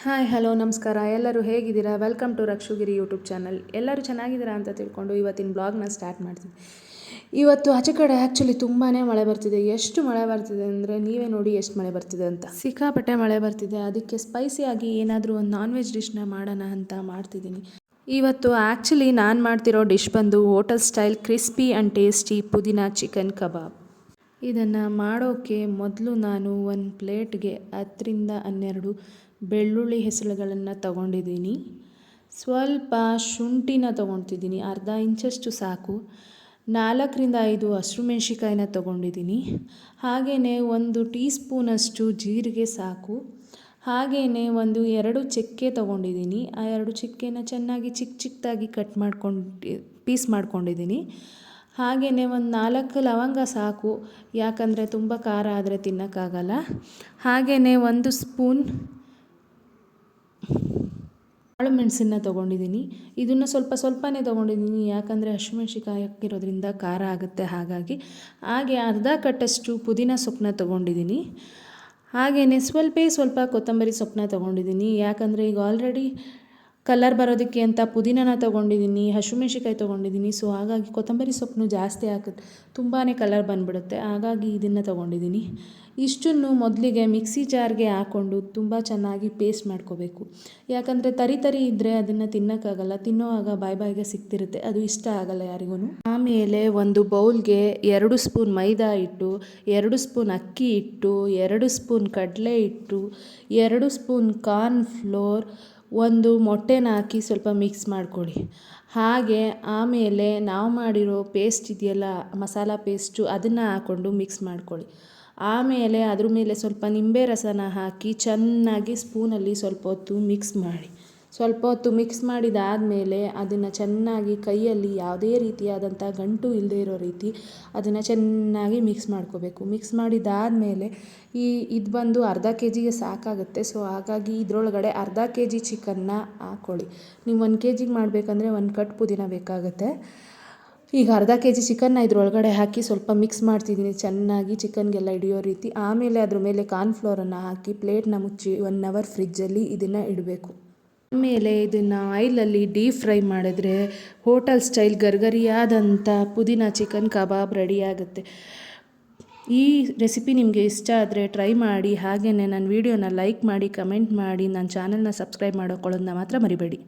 Hi hello ನಮಸ್ಕಾರ. ಎಲ್ಲರೂ ಹೇಗಿದ್ದೀರಾ? Welcome to Rakshugiri YouTube channel. ಎಲ್ಲರೂ ಚೆನ್ನಾಗಿದ್ದೀರಾ ಅಂತ ತಿಳ್ಕೊಂಡು ಇವತ್ತಿನ ಬ್ಲಾಗ್ನ ಸ್ಟಾರ್ಟ್ ಮಾಡ್ತೀನಿ. ಇವತ್ತು ಆಚೆ ಕಡೆ ಆ್ಯಕ್ಚುಲಿ ತುಂಬಾ ಮಳೆ ಬರ್ತಿದೆ. ಎಷ್ಟು ಮಳೆ ಬರ್ತಿದೆ ಅಂದರೆ ನೀವೇ ನೋಡಿ ಎಷ್ಟು ಮಳೆ ಬರ್ತಿದೆ ಅಂತ. ಸಿಕ್ಕಾಪಟ್ಟೆ ಮಳೆ ಬರ್ತಿದೆ. ಅದಕ್ಕೆ ಸ್ಪೈಸಿಯಾಗಿ ಏನಾದರೂ ಒಂದು ನಾನ್ ವೆಜ್ ಡಿಶ್ನ ಮಾಡೋಣ ಅಂತ ಮಾಡ್ತಿದ್ದೀನಿ. ಇವತ್ತು ಆ್ಯಕ್ಚುಲಿ ನಾನು ಮಾಡ್ತಿರೋ ಡಿಶ್ ಬಂದು hotel style crispy and tasty pudina chicken kebab. ಇದನ್ನು ಮಾಡೋಕ್ಕೆ ಮೊದಲು ನಾನು ಒಂದು ಪ್ಲೇಟ್ಗೆ 10-12 ಬೆಳ್ಳುಳ್ಳಿ ಹೆಸರುಗಳನ್ನು ತಗೊಂಡಿದ್ದೀನಿ. ಸ್ವಲ್ಪ ಶುಂಠಿನ ತೊಗೊತಿದ್ದೀನಿ, ಅರ್ಧ ಇಂಚಷ್ಟು ಸಾಕು. 4-5 ಹಸಿರು ಮೆಣಸಿಕಾಯಿನ ತೊಗೊಂಡಿದ್ದೀನಿ. ಹಾಗೆಯೇ 1 ಟೀ ಸ್ಪೂನಷ್ಟು ಜೀರಿಗೆ ಸಾಕು. ಹಾಗೆಯೇ 2 ಚಕ್ಕೆ ತೊಗೊಂಡಿದ್ದೀನಿ. ಆ 2 ಚಕ್ಕೆನ ಚೆನ್ನಾಗಿ ಚಿಕ್ಕದಾಗಿ ಕಟ್ ಮಾಡ್ಕೊಂಡು ಪೀಸ್ ಮಾಡ್ಕೊಂಡಿದ್ದೀನಿ. ಹಾಗೆಯೇ 4 ಲವಂಗ ಸಾಕು, ಯಾಕಂದರೆ ತುಂಬ ಖಾರ ಆದರೆ ತಿನ್ನೋಕ್ಕಾಗಲ್ಲ. ಹಾಗೆಯೇ 1 ಸ್ಪೂನ್ ಕಾಳು ಮೆಣಸನ್ನು ತೊಗೊಂಡಿದ್ದೀನಿ. ಇದನ್ನು ಸ್ವಲ್ಪನೇ ತೊಗೊಂಡಿದ್ದೀನಿ, ಯಾಕಂದರೆ ಹಸಿಮೆಣ್ಸಿಕಾಯಿ ಹಾಕಿರೋದ್ರಿಂದ ಖಾರ ಆಗುತ್ತೆ. ಹಾಗೆ ಅರ್ಧ ಕಟ್ಟಷ್ಟು ಪುದೀನ ಸೊಪ್ಪನ್ನ ತೊಗೊಂಡಿದ್ದೀನಿ. ಹಾಗೆಯೇ ಸ್ವಲ್ಪ ಕೊತ್ತಂಬರಿ ಸೊಪ್ಪನ್ನ ತೊಗೊಂಡಿದ್ದೀನಿ, ಯಾಕಂದರೆ ಈಗ ಆಲ್ರೆಡಿ ಕಲರ್ ಬರೋದಕ್ಕೆ ಅಂತ ಪುದೀನನ ತೊಗೊಂಡಿದ್ದೀನಿ, ಹಸಿಮೆಣ್ಸಿಕಾಯಿ ತೊಗೊಂಡಿದ್ದೀನಿ. ಸೊ ಹಾಗಾಗಿ ಕೊತ್ತಂಬರಿ ಸೊಪ್ಪನ್ನು ಜಾಸ್ತಿ ಹಾಕಿದ್ರೆ ತುಂಬಾ ಕಲರ್ ಬಂದುಬಿಡುತ್ತೆ. ಹಾಗಾಗಿ ಇದನ್ನು ತೊಗೊಂಡಿದ್ದೀನಿ. ಇಷ್ಟನ್ನು ಮೊದಲಿಗೆ ಮಿಕ್ಸಿ ಜಾರ್ಗೆ ಹಾಕ್ಕೊಂಡು ತುಂಬ ಚೆನ್ನಾಗಿ ಪೇಸ್ಟ್ ಮಾಡ್ಕೋಬೇಕು. ಯಾಕಂದರೆ ತರಿ ಇದ್ದರೆ ಅದನ್ನು ತಿನ್ನೋಕ್ಕಾಗಲ್ಲ, ತಿನ್ನೋವಾಗ ಬಾಯಿಗೆ ಸಿಗ್ತಿರುತ್ತೆ, ಅದು ಇಷ್ಟ ಆಗಲ್ಲ ಯಾರಿಗೂ. ಆಮೇಲೆ ಒಂದು ಬೌಲ್ಗೆ 2 ಸ್ಪೂನ್ ಮೈದಾ ಹಿಟ್ಟು, 2 ಸ್ಪೂನ್ ಅಕ್ಕಿ ಹಿಟ್ಟು, 2 ಸ್ಪೂನ್ ಕಡಲೆ ಹಿಟ್ಟು, 2 ಸ್ಪೂನ್ ಕಾರ್ನ್ ಫ್ಲೋರ್, 1 ಮೊಟ್ಟೆನ ಹಾಕಿ ಸ್ವಲ್ಪ ಮಿಕ್ಸ್ ಮಾಡ್ಕೊಳ್ಳಿ. ಆಮೇಲೆ ನಾವು ಮಾಡಿರೋ ಪೇಸ್ಟ್ ಇದೆಯಲ್ಲ, ಮಸಾಲ ಪೇಸ್ಟು, ಅದನ್ನು ಹಾಕ್ಕೊಂಡು ಮಿಕ್ಸ್ ಮಾಡ್ಕೊಳ್ಳಿ. ಆಮೇಲೆ ಅದ್ರ ಮೇಲೆ ಸ್ವಲ್ಪ ನಿಂಬೆ ರಸನ ಹಾಕಿ ಚೆನ್ನಾಗಿ ಸ್ಪೂನಲ್ಲಿ ಸ್ವಲ್ಪ ಹೊತ್ತು ಮಿಕ್ಸ್ ಮಾಡಿ. ಸ್ವಲ್ಪ ಹೊತ್ತು ಮಿಕ್ಸ್ ಮಾಡಿದಾದಮೇಲೆ ಅದನ್ನು ಚೆನ್ನಾಗಿ ಕೈಯಲ್ಲಿ ಯಾವುದೇ ರೀತಿಯಾದಂಥ ಗಂಟು ಇಲ್ಲದೆ ಇರೋ ರೀತಿ ಅದನ್ನು ಚೆನ್ನಾಗಿ ಮಿಕ್ಸ್ ಮಾಡ್ಕೋಬೇಕು. ಮಿಕ್ಸ್ ಮಾಡಿದಾದಮೇಲೆ ಇದು ಬಂದು ಅರ್ಧ ಕೆಜಿಗೆ ಸಾಕಾಗುತ್ತೆ. ಸೊ ಹಾಗಾಗಿ ಇದರೊಳಗಡೆ ಅರ್ಧ ಕೆಜಿ ಚಿಕನ್ನ ಹಾಕ್ಕೊಳ್ಳಿ. ನೀವು 1 ಕೆಜಿಗೆ ಮಾಡಬೇಕಂದ್ರೆ 1 ಕಟ್ ಪುದೀನ ಬೇಕಾಗುತ್ತೆ. ಈಗ ಅರ್ಧ ಕೆಜಿ ಚಿಕನ್ನ ಇದ್ರೊಳಗಡೆ ಹಾಕಿ ಸ್ವಲ್ಪ ಮಿಕ್ಸ್ ಮಾಡ್ತಿದ್ದೀನಿ, ಚೆನ್ನಾಗಿ ಚಿಕನ್ಗೆಲ್ಲ ಹಿಡಿಯೋ ರೀತಿ. ಆಮೇಲೆ ಅದ್ರ ಮೇಲೆ ಕಾರ್ನ್ಫ್ಲೋರನ್ನು ಹಾಕಿ ಪ್ಲೇಟ್ನ ಮುಚ್ಚಿ 1 ಅವರ್ ಫ್ರಿಜ್ಜಲ್ಲಿ ಇದನ್ನು ಇಡಬೇಕು. ಆಮೇಲೆ ಇದನ್ನು ಆಯಿಲಲ್ಲಿ ಡೀಪ್ ಫ್ರೈ ಮಾಡಿದ್ರೆ ಹೋಟೆಲ್ ಸ್ಟೈಲ್ ಗರ್ಗರಿಯಾದಂಥ ಪುದೀನಾ ಚಿಕನ್ ಕಬಾಬ್ ರೆಡಿ ಆಗುತ್ತೆ. ಈ ರೆಸಿಪಿ ನಿಮಗೆ ಇಷ್ಟ ಆದರೆ ಟ್ರೈ ಮಾಡಿ. ಹಾಗೆಯೇ ನನ್ನ ವೀಡಿಯೋನ ಲೈಕ್ ಮಾಡಿ, ಕಮೆಂಟ್ ಮಾಡಿ, ನನ್ನ ಚಾನಲ್ನ ಸಬ್ಸ್ಕ್ರೈಬ್ ಮಾಡ್ಕೊಳ್ಳೋದನ್ನ ಮಾತ್ರ ಮರಿಬೇಡಿ.